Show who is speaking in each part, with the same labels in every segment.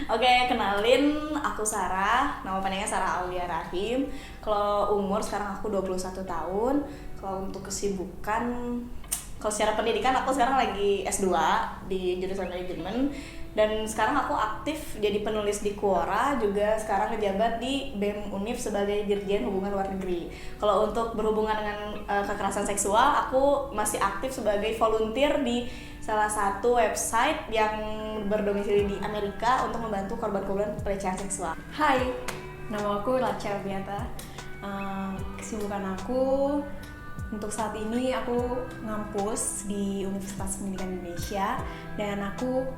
Speaker 1: Oke, kenalin aku Sarah, nama panjangnya Sarah Aulia Rahim. Kalau umur sekarang aku 21 tahun. Kalau untuk kesibukan, kalau secara pendidikan aku sekarang lagi S2 di jurusan manajemen. Dan sekarang aku aktif jadi penulis di Quora, juga sekarang ngejabat di BEM Univ sebagai Dirjen Hubungan Luar Negeri. Kalau untuk berhubungan dengan kekerasan seksual, aku masih aktif sebagai volunteer di salah satu website yang berdomisili di Amerika untuk membantu korban-korban pelecehan seksual.
Speaker 2: Hai, nama aku Lacha Biata. Kesibukan aku untuk saat ini aku ngampus di Universitas Pendidikan Indonesia dan aku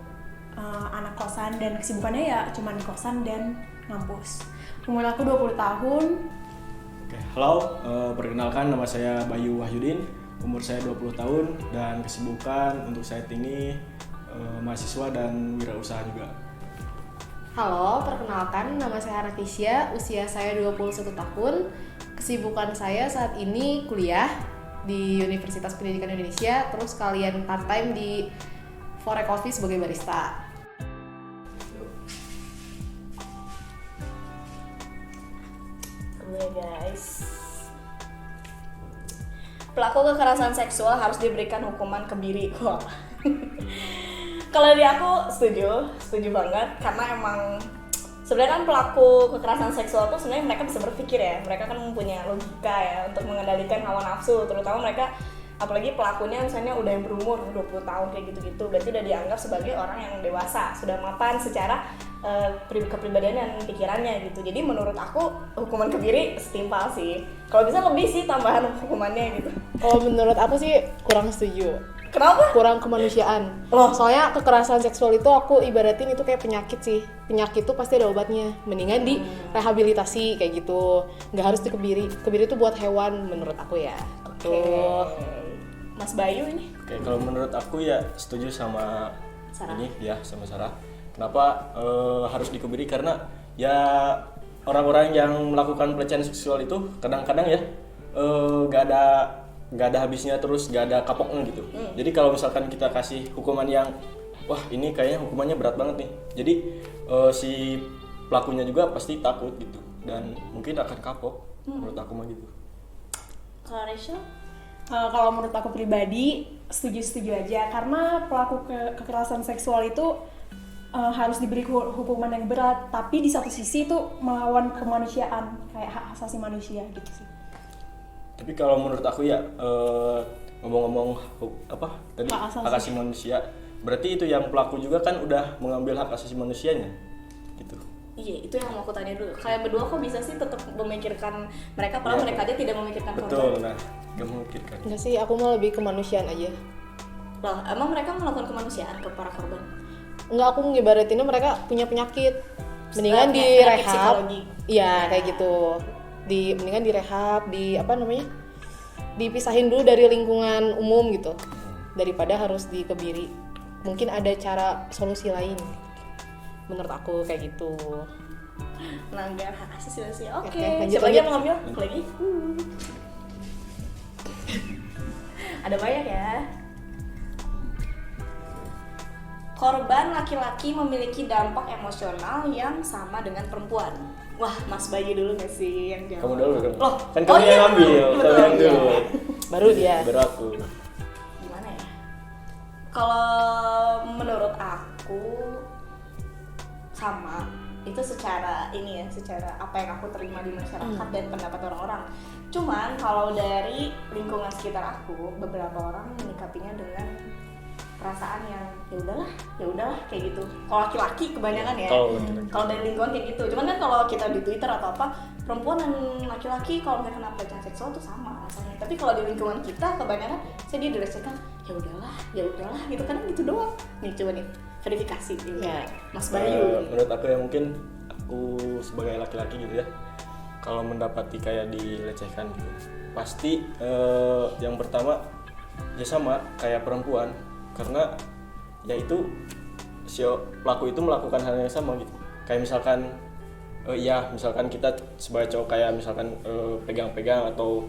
Speaker 2: anak kosan dan kesibukannya ya cuma di kosan dan ngampus. Umur aku 20 tahun.
Speaker 3: Oke, halo, perkenalkan nama saya Bayu Wahyudin, umur saya 20 tahun dan kesibukan untuk saat ini mahasiswa dan wirausaha juga.
Speaker 4: Halo, perkenalkan nama saya Rakisya, usia saya 21 tahun. Kesibukan saya saat ini kuliah di Universitas Pendidikan Indonesia, terus kalian part-time di Fore Coffee sebagai barista.
Speaker 1: Guys, pelaku kekerasan seksual harus diberikan hukuman kebiri. Wah. Kalau di aku setuju banget, karena emang sebenarnya kan pelaku kekerasan seksual tuh sebenarnya mereka bisa berpikir ya, mereka kan mempunyai logika ya untuk mengendalikan hawa nafsu, terutama mereka apalagi pelakunya misalnya udah yang berumur 20 tahun kayak gitu-gitu, berarti udah dianggap sebagai orang yang dewasa, sudah mapan secara kepribadian dan pikirannya gitu. Jadi menurut aku hukuman kebiri setimpal sih. Kalau bisa lebih sih tambahan hukumannya gitu.
Speaker 4: Kalau menurut aku sih kurang setuju.
Speaker 1: Kenapa?
Speaker 4: Kurang kemanusiaan.
Speaker 1: Loh.
Speaker 4: Soalnya kekerasan seksual itu aku ibaratin itu kayak penyakit sih. Penyakit itu pasti ada obatnya. Mendingan di rehabilitasi kayak gitu. Nggak harus dikebiri. Kebiri itu buat hewan menurut aku ya. Tuh.
Speaker 1: Mas Bayu ini.
Speaker 3: Oke, kalau menurut aku ya setuju sama
Speaker 1: Sarah.
Speaker 3: ini ya, sama Sarah. Kenapa harus dikebiri? Karena ya orang-orang yang melakukan pelecehan seksual itu kadang-kadang ya nggak ada habisnya, terus nggak ada kapoknya gitu. Jadi kalau misalkan kita kasih hukuman yang wah ini kayaknya hukumannya berat banget nih, jadi si pelakunya juga pasti takut gitu dan mungkin akan kapok. Menurut aku mah gitu.
Speaker 1: Kalau Rachel?
Speaker 2: Kalau menurut aku pribadi setuju aja karena pelaku kekerasan seksual itu harus diberi hukuman yang berat, tapi di satu sisi itu melawan kemanusiaan, kayak hak asasi manusia gitu sih.
Speaker 3: Tapi kalau menurut aku ya ngomong-ngomong apa tadi
Speaker 2: Hak asasi.
Speaker 3: hak asasi manusia, berarti itu yang pelaku juga kan udah mengambil hak asasi manusianya gitu.
Speaker 1: Iya, itu yang mau aku tanya dulu. Kalian berdua kok bisa sih tetap memikirkan mereka, padahal
Speaker 3: Iya,
Speaker 1: mereka aja tidak memikirkan
Speaker 3: betul.
Speaker 1: korban?
Speaker 3: Nah, gak memikirkan.
Speaker 4: Enggak sih, aku mau lebih kemanusiaan aja.
Speaker 1: Loh, emang mereka melakukan kemanusiaan ke para korban?
Speaker 4: Enggak, aku ngibaratinnya mereka punya penyakit. Mendingan
Speaker 1: Penyakit
Speaker 4: direhab.
Speaker 1: psikologi.
Speaker 4: Iya, kayak gitu. Mendingan direhab, dipisahin dulu dari lingkungan umum gitu. Daripada harus dikebiri. Mungkin ada cara solusi lain. Menurut aku kayak gitu.
Speaker 1: Melanggar hak asasi manusia. Oke,
Speaker 4: Oke,
Speaker 1: siapa lagi yang
Speaker 4: lanjut.
Speaker 1: mau ngambil? Aku lagi. Ada banyak ya. Korban laki-laki memiliki dampak emosional yang sama dengan perempuan. Wah, Mas Bayu dulu nggak sih yang jawab?
Speaker 3: Kamu dulu kan?
Speaker 1: Loh,
Speaker 3: Kan kamu yang ambil,
Speaker 1: betul.
Speaker 3: kamu yang dulu.
Speaker 4: Baru dia.
Speaker 3: Baru aku.
Speaker 1: Gimana ya? Kalau menurut aku sama itu secara ini ya, secara apa yang aku terima di masyarakat dan pendapat orang-orang. Cuman kalau dari lingkungan sekitar aku, beberapa orang menyikapinya dengan perasaan yang ya udahlah kayak gitu. Kalau laki-laki kebanyakan ya. Kalau dari lingkungan kayak gitu. Cuman kan kalau kita di Twitter atau apa, perempuan dan laki-laki kalau mereka kena pelecehan seksual itu sama rasanya. Tapi kalau di lingkungan kita kebanyakan saya dia directkan ya udahlah gitu kan gitu doang. Nih coba nih verifikasi ini.
Speaker 4: Ya.
Speaker 1: Mas Bayu.
Speaker 3: Menurut aku ya mungkin aku sebagai laki-laki gitu ya, kalau mendapati kayak dilecehkan gitu, pasti yang pertama ya sama kayak perempuan, karena ya itu si pelaku itu melakukan hal yang sama gitu. Kayak misalkan kita sebagai cowok kayak misalkan pegang-pegang atau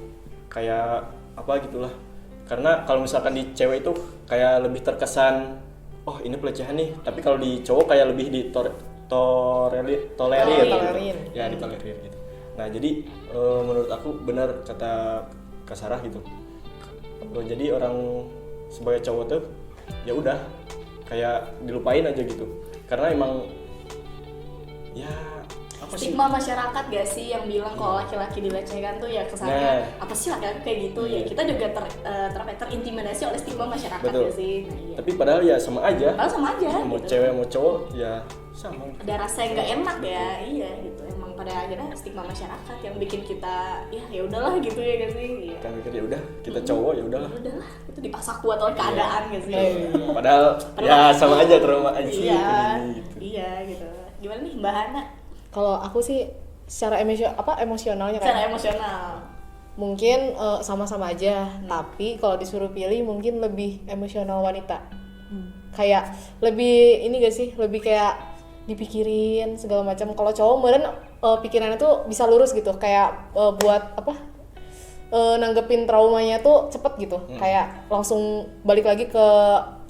Speaker 3: kayak apa gitulah. Karena kalau misalkan di cewek itu kayak lebih terkesan oh ini pelecehan nih, tapi kalau di cowok kayak lebih
Speaker 4: Tolerir.
Speaker 3: Ya ditolerir gitu. Nah jadi menurut aku benar kata Kak Sarah gitu. Jadi orang sebagai cowok tuh ya udah kayak dilupain aja gitu. Karena emang ya apa sih?
Speaker 1: Stigma masyarakat gak sih yang bilang kalau laki-laki dilecehkan tuh ya kesannya apa sih laki-laki kayak gitu ya, kita juga terintimidasi oleh stigma masyarakat.
Speaker 3: Betul.
Speaker 1: Gak sih? Nah, iya.
Speaker 3: Tapi padahal ya sama aja.
Speaker 1: Padahal sama aja
Speaker 3: Mau
Speaker 1: gitu.
Speaker 3: cewek mau cowok ya sama gitu.
Speaker 1: Ada rasa yang gak enak ya, iya gitu. Emang pada akhirnya stigma masyarakat yang bikin kita ya udahlah gitu ya gak sih? Iya.
Speaker 3: Kan mikir ya udah kita cowok ya udahlah.
Speaker 1: Ya udahlah, itu dipaksa kuat oleh keadaan gak sih?
Speaker 3: Padahal ya sama aja trauma aja sih.
Speaker 1: Iya,
Speaker 3: Gitu.
Speaker 1: iya gitu. Gimana nih Mbak Hana?
Speaker 4: Kalau aku sih secara emosionalnya
Speaker 1: Secara
Speaker 4: kan
Speaker 1: emosional.
Speaker 4: mungkin sama-sama aja, tapi kalau disuruh pilih mungkin lebih emosional wanita. Kayak lebih ini gak sih, lebih kayak dipikirin segala macam. Kalau cowok meren pikirannya tuh bisa lurus gitu, kayak buat nanggepin traumanya tuh cepet gitu, kayak langsung balik lagi ke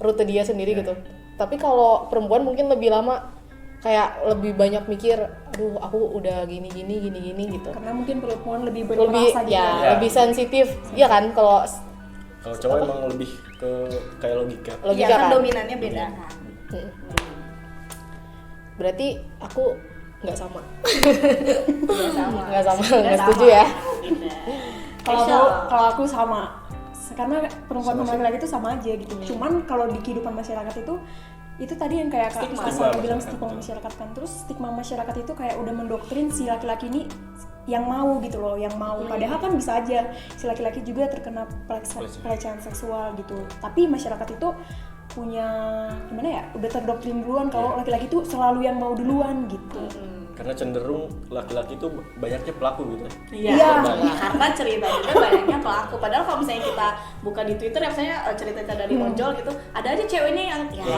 Speaker 4: rute dia sendiri gitu. Tapi kalau perempuan mungkin lebih lama, kayak lebih banyak mikir, aduh aku udah gini gitu.
Speaker 2: Karena mungkin perempuan lebih
Speaker 4: Lebih
Speaker 2: berperasa gitu.
Speaker 3: Ya.
Speaker 4: lebih sensitif, iya kan? Kalau
Speaker 3: Kalau cowok emang lebih ke kayak logika.
Speaker 1: Iya
Speaker 4: logika
Speaker 1: kan
Speaker 4: kan.
Speaker 1: dominannya beda kan.
Speaker 4: Berarti aku nggak sama.
Speaker 1: Nggak sama.
Speaker 4: Nggak setuju ya.
Speaker 2: Kalau aku sama, karena perempuan sama laki-laki itu sama aja gitu. Cuman kalau di kehidupan masyarakat itu tadi yang kayak Kak
Speaker 1: Stigma
Speaker 2: Sarah bilang
Speaker 3: masyarakat.
Speaker 2: stigma masyarakat kan. Terus stigma masyarakat itu kayak udah mendoktrin si laki-laki ini yang mau gitu loh, yang mau. Padahal kan bisa aja si laki-laki juga terkena pelecehan seksual gitu. Tapi masyarakat itu punya gimana ya? Udah terdoktrin duluan kalau laki-laki itu selalu yang mau duluan gitu.
Speaker 3: Karena cenderung laki-laki itu banyaknya pelaku gitu.
Speaker 1: Iya, karena cerita juga banyaknya pelaku. Padahal kalau misalnya kita buka di Twitter ya misalnya cerita-cerita dari ojol gitu, ada aja ceweknya yang gitu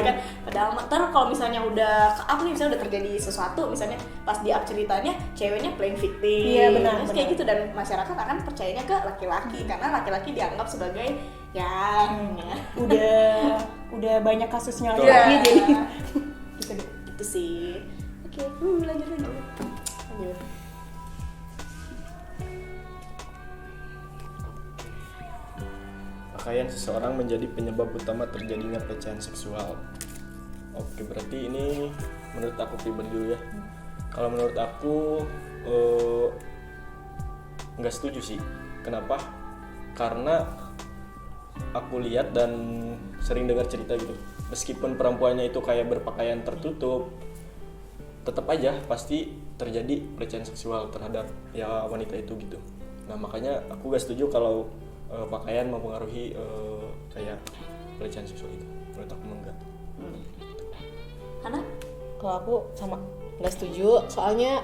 Speaker 1: kan. Padahal ntar kalau misalnya udah ke up nih, misalnya udah terjadi sesuatu, misalnya pas di up ceritanya ceweknya playing victim.
Speaker 2: Iya, benar,
Speaker 1: Terus kayak gitu, dan masyarakat akan percayanya ke laki-laki karena laki-laki dianggap sebagai ya
Speaker 2: Udah banyak kasusnya
Speaker 1: Iya.
Speaker 2: laki-laki jadi gitu deh.
Speaker 1: gitu sih. Oke, lanjut.
Speaker 3: Pakaian seseorang menjadi penyebab utama terjadinya pelecehan seksual. Oke, berarti ini menurut aku pribadi dulu ya. Kalau menurut aku nggak setuju sih. Kenapa? Karena aku lihat dan sering dengar cerita gitu. Meskipun perempuannya itu kayak berpakaian tertutup, tetap aja pasti terjadi pelecehan seksual terhadap ya wanita itu gitu. Nah makanya aku gak setuju kalau pakaian mempengaruhi kayak pelecehan seksual itu. Menurut aku enggak.
Speaker 1: Hana?
Speaker 4: Kalau aku sama nggak setuju, soalnya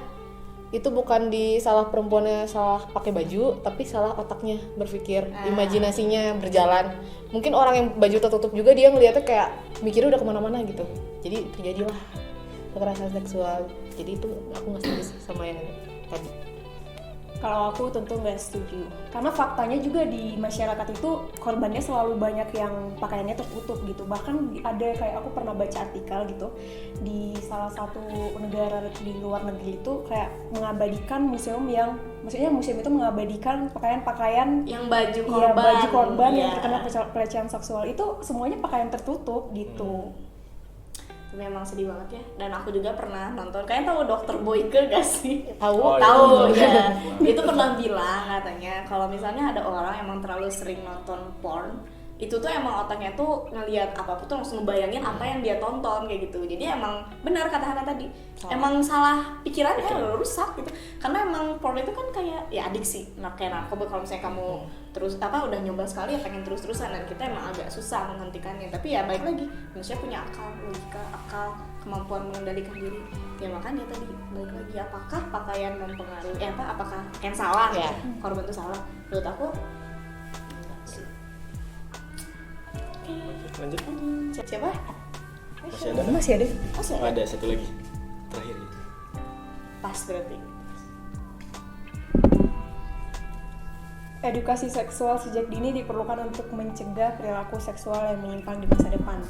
Speaker 4: itu bukan di salah perempuannya salah pakai baju, tapi salah otaknya berpikir, imajinasinya berjalan. Mungkin orang yang baju tertutup juga dia ngeliatnya kayak mikirnya udah kemana-mana gitu. Jadi terjadilah kekerasan seksual. Jadi itu aku nggak setuju sih sama yang tadi.
Speaker 2: Kalau aku tentu nggak setuju, karena faktanya juga di masyarakat itu korbannya selalu banyak yang pakaiannya tertutup gitu. Bahkan ada kayak aku pernah baca artikel gitu di salah satu negara di luar negeri itu kayak mengabadikan museum yang, maksudnya museum itu mengabadikan pakaian-pakaian
Speaker 1: Yang baju
Speaker 2: iya,
Speaker 1: korban,
Speaker 2: baju korban yang
Speaker 1: Iya.
Speaker 2: terkena pelecehan seksual itu semuanya pakaian tertutup gitu.
Speaker 1: Memang sedih banget ya. Dan aku juga pernah nonton, kalian tahu Dokter Boyke gak sih?
Speaker 4: Tahu?
Speaker 3: Oh,
Speaker 1: Tahu
Speaker 3: iya.
Speaker 1: ya. Itu pernah bilang katanya kalau misalnya ada orang emang terlalu sering nonton porn, itu tuh emang otaknya tuh ngelihat apapun tuh langsung ngebayangin apa yang dia tonton kayak gitu. Jadi emang benar kata Hana tadi, emang salah pikirannya rusak gitu. Karena emang porn itu kan kayak ya adiksi. Nah kayak narkoba, kalau misalnya kamu terus udah nyoba sekali ya pengen terus-terusan, dan kita emang agak susah menghentikannya. Tapi ya baik lagi, manusia punya akal, logika, akal, kemampuan mengendalikan diri. Ya makanya tadi balik lagi, apakah pakaian mempengaruhi apakah pakaian salah
Speaker 4: Ya.
Speaker 1: korban itu salah? Menurut aku enggak sih.
Speaker 3: Oke, lanjut.
Speaker 1: Siapa?
Speaker 3: Masih ada?
Speaker 2: Masih ada.
Speaker 1: Masih
Speaker 3: Oh,
Speaker 1: ada?
Speaker 3: ada satu lagi. Terakhir.
Speaker 1: Pas berarti.
Speaker 2: Edukasi seksual sejak dini diperlukan untuk mencegah perilaku seksual yang menyimpang di masa depan.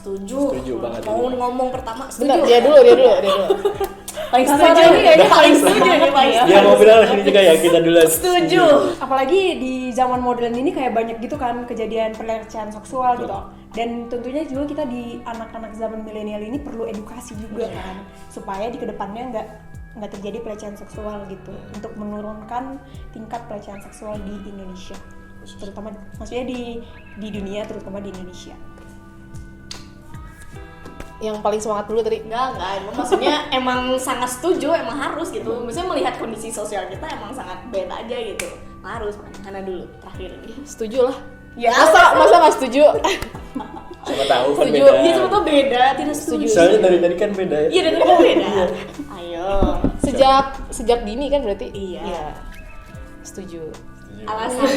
Speaker 1: Setuju
Speaker 3: banget
Speaker 1: mau
Speaker 3: ini.
Speaker 1: ngomong pertama
Speaker 4: Bentar,
Speaker 1: setuju
Speaker 4: dia dulu.
Speaker 1: paling setuju ini kayaknya paling setuju nih paling
Speaker 3: Dia mau bilang ini juga ya, kita dulu
Speaker 1: setuju.
Speaker 2: Apalagi di zaman modern ini kayak banyak gitu kan kejadian pelecehan seksual gitu. Dan tentunya juga kita di anak-anak zaman milenial ini perlu edukasi juga kan, supaya di kedepannya nggak terjadi pelecehan seksual gitu, untuk menurunkan tingkat pelecehan seksual di Indonesia, terutama maksudnya di dunia, terutama di Indonesia.
Speaker 4: Yang paling semangat dulu tadi.
Speaker 1: Enggak, maksudnya emang sangat setuju, emang harus gitu. Maksudnya melihat kondisi sosial kita emang sangat bad aja gitu. Harus, Hana dulu terakhir ini.
Speaker 4: Setuju lah.
Speaker 1: Ya,
Speaker 4: Masa nggak setuju?
Speaker 3: Siapa tahu kan
Speaker 4: Setuju.
Speaker 3: beda.
Speaker 1: Iya cuma tuh beda, tidak setuju.
Speaker 3: Soalnya dari tadi kan beda ya.
Speaker 1: Iya dari tadi beda. Ayo.
Speaker 4: Sejak dini kan berarti?
Speaker 1: Iya.
Speaker 4: Setuju.
Speaker 1: Alasan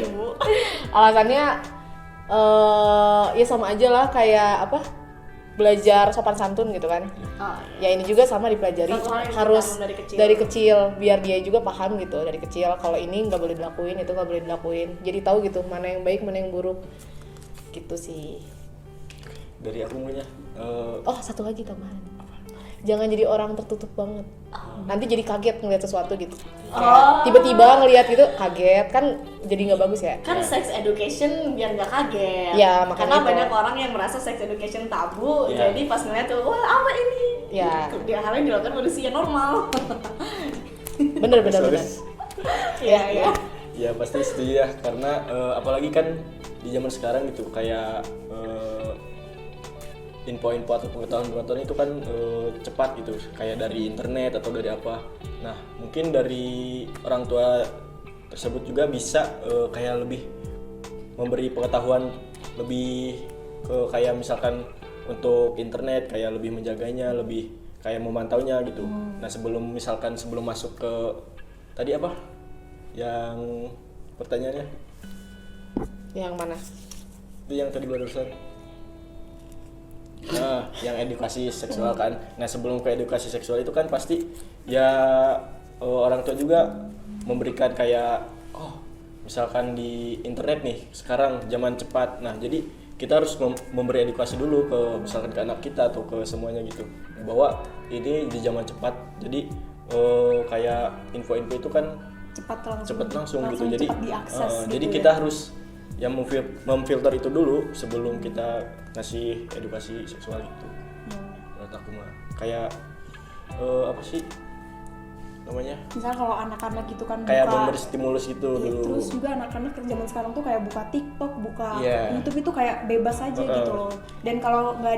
Speaker 1: ibu.
Speaker 4: Alasannya ya sama aja lah, kayak apa? Belajar sopan santun gitu kan.
Speaker 1: Oh,
Speaker 4: Ya ini juga sama dipelajari,
Speaker 1: Satu hal yang
Speaker 4: harus
Speaker 1: ditanam
Speaker 4: dari kecil biar dia juga paham gitu dari kecil, kalau ini nggak boleh dilakuin, itu nggak boleh dilakuin, jadi tahu gitu mana yang baik mana yang buruk gitu sih.
Speaker 3: Dari aku punya
Speaker 4: Oh satu lagi tambahan, jangan jadi orang tertutup banget, nanti jadi kaget ngeliat sesuatu gitu. Kayak tiba-tiba ngeliat gitu kaget kan, jadi nggak bagus ya.
Speaker 1: Kan sex education biar nggak kaget.
Speaker 4: Ya, makanya
Speaker 1: karena
Speaker 4: itu.
Speaker 1: banyak orang yang merasa sex education tabu,
Speaker 3: Ya.
Speaker 1: jadi pas ngeliat tuh, wah apa ini?
Speaker 4: Ya.
Speaker 1: Dia hal yang dilakukan manusia normal.
Speaker 4: Bener.
Speaker 1: Iya.
Speaker 3: Ya pasti setuju ya, karena apalagi kan di zaman sekarang gitu kayak info-info atau pengetahuan itu kan cepat gitu, kayak dari internet atau dari apa. Nah mungkin dari orang tua tersebut juga bisa kayak lebih memberi pengetahuan lebih ke kayak misalkan untuk internet, kayak lebih menjaganya, lebih kayak memantaunya gitu. Nah sebelum masuk ke tadi apa yang pertanyaannya
Speaker 4: Yang mana?
Speaker 3: itu yang tadi barusan. Nah, yang edukasi seksual kan. Nah, sebelum ke edukasi seksual itu kan pasti ya orang tua juga memberikan kayak misalkan di internet nih sekarang zaman cepat. Nah, jadi kita harus memberi edukasi dulu ke misalkan ke anak kita atau ke semuanya gitu. Bahwa ini di zaman cepat. Jadi kayak info-info itu kan cepat langsung gitu. Jadi
Speaker 2: cepat diakses gitu
Speaker 3: jadi
Speaker 2: ya.
Speaker 3: kita harus yang memfilter itu dulu sebelum kita ngasih edukasi seksual itu. Menurut aku mah kayak apa sih namanya,
Speaker 2: Misalnya kalau anak-anak gitu kan
Speaker 3: kayak
Speaker 2: buka,
Speaker 3: memberi stimulus itu dulu.
Speaker 2: terus juga anak-anak zaman sekarang tuh kayak buka TikTok, buka
Speaker 3: Iya.
Speaker 2: YouTube itu kayak bebas aja gitu loh. Dan kalau nggak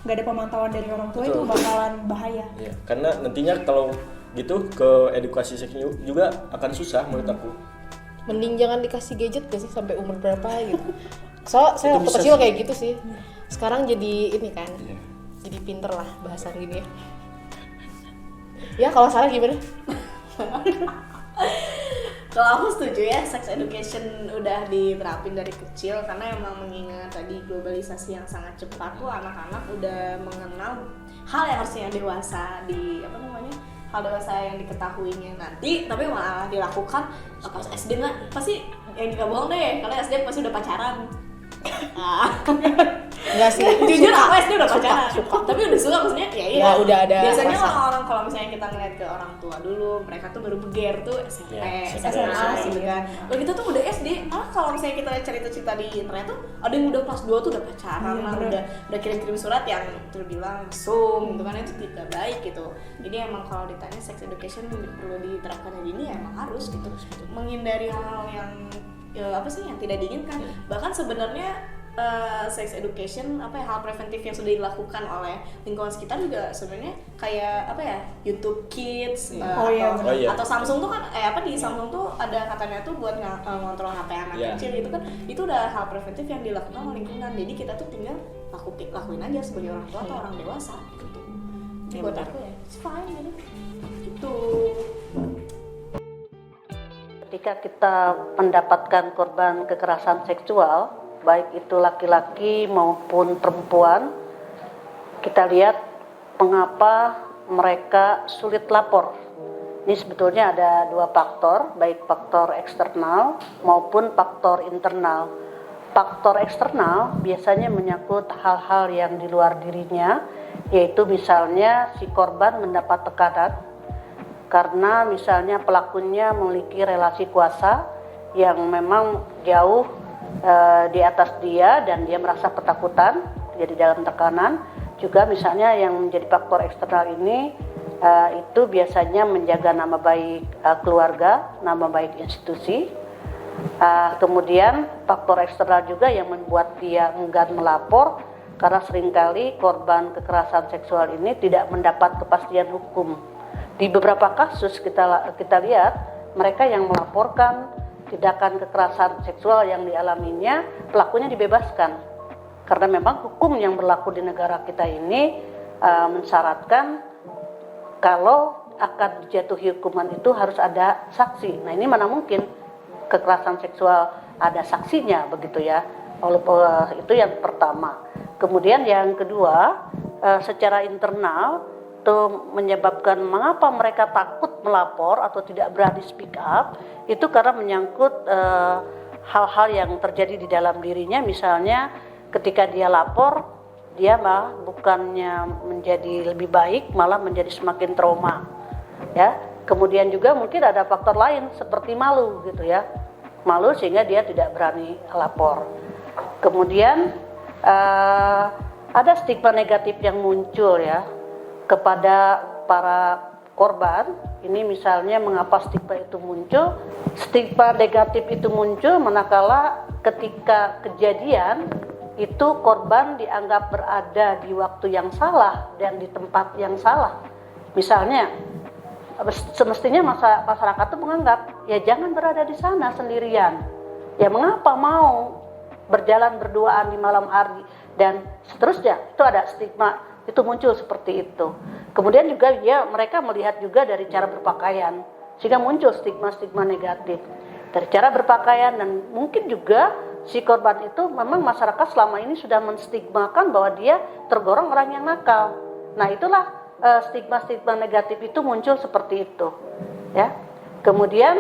Speaker 2: ada pemantauan dari orang tua itu
Speaker 3: Betul.
Speaker 2: bakalan bahaya.
Speaker 3: Iya, karena nantinya kalau gitu ke edukasi seks juga akan susah menurut aku.
Speaker 4: Mending jangan dikasih gadget gak sih sampai umur berapa gitu. So, saya
Speaker 3: Itu
Speaker 4: waktu
Speaker 3: bisa
Speaker 4: kecil
Speaker 3: sih.
Speaker 4: kayak gitu sih. Sekarang jadi ini kan,
Speaker 3: Iya.
Speaker 4: jadi pinter lah bahasan gini ya. Ya kalau Sarah gimana?
Speaker 1: Kalau aku setuju ya, sex education udah diterapin dari kecil karena emang mengingat tadi globalisasi yang sangat cepat tuh anak-anak udah mengenal hal yang harusnya dewasa hal dewasa yang diketahuinya nanti, tapi malah dilakukan pas SD nggak, pasti yang nggak bohong deh, kalau SD pasti udah pacaran.
Speaker 4: Enggak sih.
Speaker 1: Jujur aku SD udah
Speaker 4: Suka,
Speaker 1: pacaran,
Speaker 4: suka.
Speaker 1: tapi udah suka maksudnya ya iya.
Speaker 4: Ya, udah ada
Speaker 1: Biasanya
Speaker 4: rasa.
Speaker 1: orang-orang kalau misalnya kita ngeliat ke orang tua dulu, mereka tuh baru beger tuh SMP,
Speaker 3: Ya,
Speaker 1: SMA
Speaker 3: SMP.
Speaker 1: gitu kan. Lalu kita tuh udah SD. Kalau misalnya kita cerita-cerita di internet tuh ada yang udah kelas 2 tuh udah pacaran lah, udah kirim-kirim surat yang terbilang mesum gitu kan, itu tidak baik gitu. Jadi emang kalau ditanya sex education perlu diterapkan di dini ya emang harus gitu. Menghindari hal-hal yang yang tidak diinginkan. Bahkan sebenarnya sex education hal preventif yang sudah dilakukan oleh lingkungan sekitar juga sebenarnya kayak YouTube Kids atau Samsung tuh kan di Samsung tuh ada katanya tuh buat ngontrol HP anak kecil gitu kan, itu udah hal preventif yang dilakukan oleh lingkungan, jadi kita tuh tinggal lakuin aja sebagai orang tua atau orang dewasa gitu. Jadi buat aku ya it's fine gitu.
Speaker 5: Ketika kita mendapatkan korban kekerasan seksual, baik itu laki-laki maupun perempuan, kita lihat mengapa mereka sulit lapor. Ini sebetulnya ada dua faktor, baik faktor eksternal maupun faktor internal. faktor eksternal biasanya menyangkut hal-hal yang di luar dirinya, yaitu misalnya si korban mendapat tekanan karena misalnya pelakunya memiliki relasi kuasa yang memang jauh di atas dia dan dia merasa ketakutan, jadi dalam tekanan. Juga misalnya yang menjadi faktor eksternal ini itu biasanya menjaga nama baik keluarga, nama baik institusi. Kemudian faktor eksternal juga yang membuat dia enggan melapor karena seringkali korban kekerasan seksual ini tidak mendapat kepastian hukum. Di beberapa kasus kita lihat mereka yang melaporkan tindakan kekerasan seksual yang dialaminya, pelakunya dibebaskan karena memang hukum yang berlaku di negara kita ini mensyaratkan kalau akan dijatuhi hukuman itu harus ada saksi. Nah ini mana mungkin kekerasan seksual ada saksinya begitu ya. Itu yang pertama. Kemudian yang kedua, secara internal itu menyebabkan mengapa mereka takut melapor atau tidak berani speak up, itu karena menyangkut hal-hal yang terjadi di dalam dirinya. Misalnya ketika dia lapor, dia malah bukannya menjadi lebih baik, malah menjadi semakin trauma ya. Kemudian juga mungkin ada faktor lain seperti malu gitu ya, malu sehingga dia tidak berani lapor. Kemudian ada stigma negatif yang muncul ya kepada para korban. Ini misalnya mengapa stigma itu muncul? Stigma negatif itu muncul manakala ketika kejadian itu korban dianggap berada di waktu yang salah dan di tempat yang salah. Misalnya semestinya masyarakat itu menganggap ya jangan berada di sana sendirian. Ya mengapa mau berjalan berduaan di malam hari dan seterusnya. Itu ada stigma itu muncul seperti itu. Kemudian juga mereka melihat juga dari cara berpakaian sehingga muncul stigma-stigma negatif dari cara berpakaian, dan mungkin juga si korban itu memang masyarakat selama ini sudah menstigmakan bahwa dia tergolong orang yang nakal. Nah itulah stigma-stigma negatif itu muncul seperti itu ya. Kemudian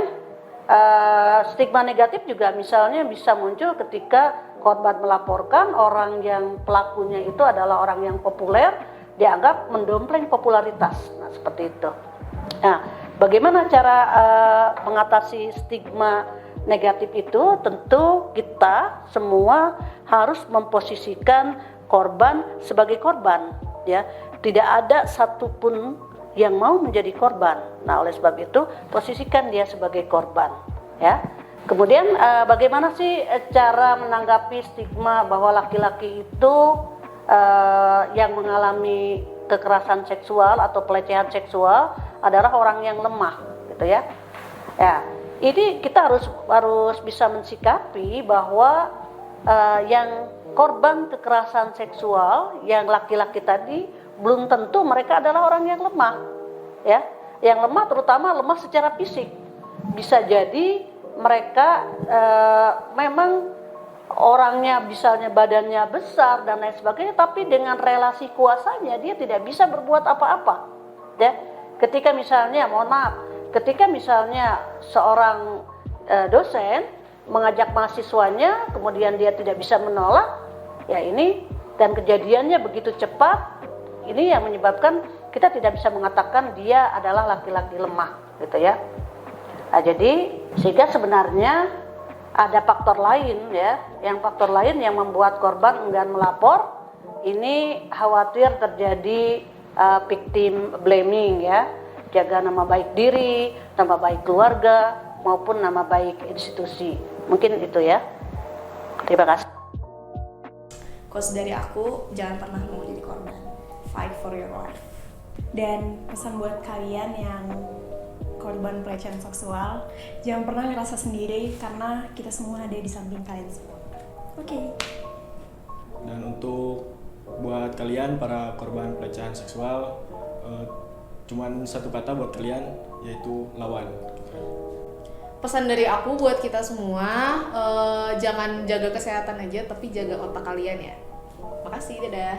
Speaker 5: stigma negatif juga misalnya bisa muncul ketika korban melaporkan orang yang pelakunya itu adalah orang yang populer, dianggap mendompleng popularitas. Nah seperti itu. Nah bagaimana cara mengatasi stigma negatif itu? Tentu kita semua harus memposisikan korban sebagai korban ya. Tidak ada satupun yang mau menjadi korban. Nah oleh sebab itu posisikan dia sebagai korban ya. Kemudian bagaimana sih cara menanggapi stigma bahwa laki-laki itu yang mengalami kekerasan seksual atau pelecehan seksual adalah orang yang lemah gitu ya. Ya, ini kita harus bisa mensikapi bahwa yang korban kekerasan seksual yang laki-laki tadi belum tentu mereka adalah orang yang lemah ya. Yang lemah terutama lemah secara fisik. Bisa jadi mereka memang orangnya misalnya badannya besar dan lain sebagainya, tapi dengan relasi kuasanya dia tidak bisa berbuat apa-apa ya. Ketika misalnya ketika misalnya seorang dosen mengajak mahasiswanya kemudian dia tidak bisa menolak ya, ini dan kejadiannya begitu cepat, ini yang menyebabkan kita tidak bisa mengatakan dia adalah laki-laki lemah gitu ya. Nah, jadi sehingga sebenarnya ada faktor lain ya, faktor lain yang membuat korban enggan melapor. Ini khawatir terjadi victim blaming ya, jaga nama baik diri, nama baik keluarga maupun nama baik institusi. Mungkin itu ya. Terima kasih.
Speaker 1: Quotes dari aku, jangan pernah mau jadi korban. Fight for your life.
Speaker 2: Dan pesan buat kalian yang korban pelecehan seksual, jangan pernah ngerasa sendiri karena kita semua ada di samping kalian semua. Oke.
Speaker 3: Dan untuk buat kalian para korban pelecehan seksual, cuman satu kata buat kalian, yaitu lawan.
Speaker 4: Pesan dari aku buat kita semua, jangan jaga kesehatan aja tapi jaga otak kalian ya. Makasih, dadah.